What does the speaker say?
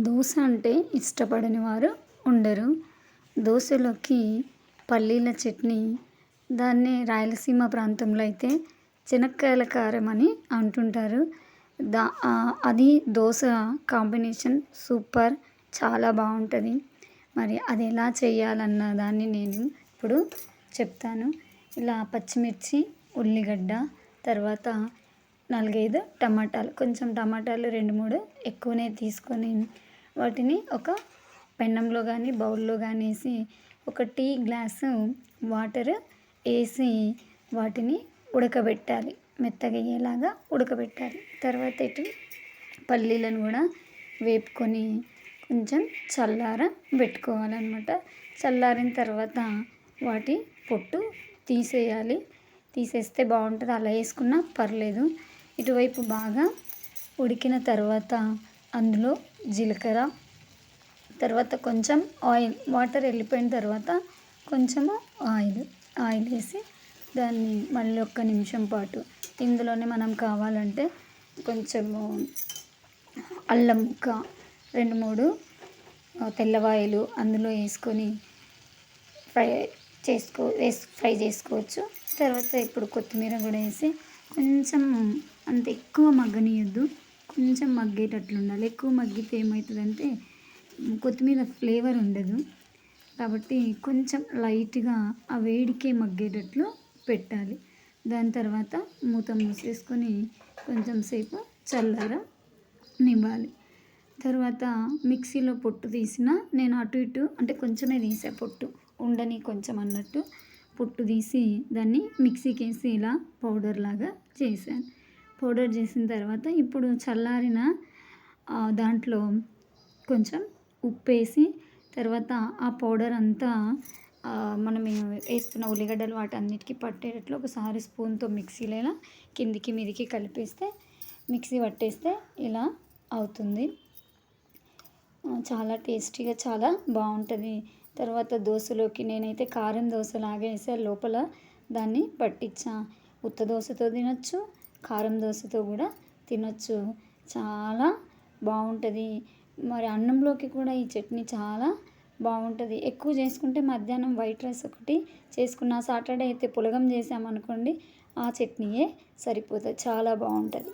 దోస అంటే ఇష్టపడని వారు ఉండరు. దోసలోకి పల్లీల చట్నీ, దాన్ని రాయలసీమ ప్రాంతంలో అయితే చెనక్కాయల కారం అని అంటుంటారు. అది దోస కాంబినేషన్ సూపర్, చాలా బాగుంటుంది. మరి అది ఎలా చేయాలన్న దాన్ని నేను ఇప్పుడు చెప్తాను. ఇలా పచ్చిమిర్చి, ఉల్లిగడ్డ, తర్వాత 4, 5 టమాటాలు, కొంచెం టమాటాలు 2, 3 ఎక్కువనే తీసుకొని వాటిని ఒక పెన్నంలో కానీ బౌల్లో కానీ వేసి ఒక టీ గ్లాసు వాటర్ వేసి వాటిని ఉడకబెట్టాలి. మెత్తగా అయ్యేలాగా ఉడకబెట్టాలి. తర్వాత ఇటు పల్లీలను కూడా వేపుకొని కొంచెం పెట్టుకోవాలన్నమాట. చల్లారిన తర్వాత వాటి పొట్టు తీసేయాలి. తీసేస్తే బాగుంటుంది. అలా వేసుకున్నా పర్లేదు. ఇటువైపు బాగా ఉడికిన తర్వాత అందులో జీలకర్ర, తర్వాత కొంచెం ఆయిల్, వాటర్ వెళ్ళిపోయిన తర్వాత కొంచెము ఆయిల్ వేసి దాన్ని మళ్ళీ ఒక్క నిమిషం పాటు ఇందులోనే మనం కావాలంటే కొంచెము అల్లం ముక్క, 2, 3 తెల్లవాయలు అందులో వేసుకొని ఫ్రై చేసుకోవచ్చు. తర్వాత ఇప్పుడు కొత్తిమీర కూడా వేసి కొంచెం, అంత ఎక్కువ మగ్గనియద్దు, కొంచెం మగ్గేటట్లు ఉండాలి. ఎక్కువ మగ్గితే ఏమవుతుందంటే కొత్తిమీర ఫ్లేవర్ ఉండదు. కాబట్టి కొంచెం లైట్గా ఆ వేడికే మగ్గేటట్లు పెట్టాలి. దాని తర్వాత మూత మూసేసుకొని కొంచెం సేపు చల్లారనివ్వాలి. తర్వాత మిక్సీలో పొట్టు తీసిన, నేను అటు ఇటు అంటే కొంచెమే తీసా పొట్టు, ఉండని కొంచెం అన్నట్టు పొట్టు తీసి దాన్ని మిక్సీకి వేసి ఇలా పౌడర్ లాగా చేశాను. పౌడర్ చేసిన తర్వాత ఇప్పుడు చల్లారిన దాంట్లో కొంచెం ఉప్పు వేసి, తర్వాత ఆ పౌడర్ అంతా మనం వేస్తున్న ఉల్లిగడ్డలు వాటన్నిటికీ పట్టేటట్లు ఒకసారి స్పూన్తో మిక్సీలో ఇలా కిందికి మీదికి కలిపేస్తే, మిక్సీ పట్టేస్తే ఇలా అవుతుంది. చాలా టేస్టీగా చాలా బాగుంటుంది. తర్వాత దోశలోకి నేనైతే కారం దోశలాగా వేసా, లోపల దాన్ని పట్టించా. ఉత్త దోశతో తినొచ్చు, కారం దోశతో కూడా తినొచ్చు. చాలా బాగుంటుంది. మరి అన్నంలోకి కూడా ఈ చట్నీ చాలా బాగుంటుంది. ఎక్కువ చేసుకుంటే మధ్యాహ్నం వైట్ రైస్ ఒకటి చేసుకున్న, సాటర్డే అయితే పులగం చేసామనుకోండి, ఆ చట్నీయే సరిపోతుంది. చాలా బాగుంటుంది.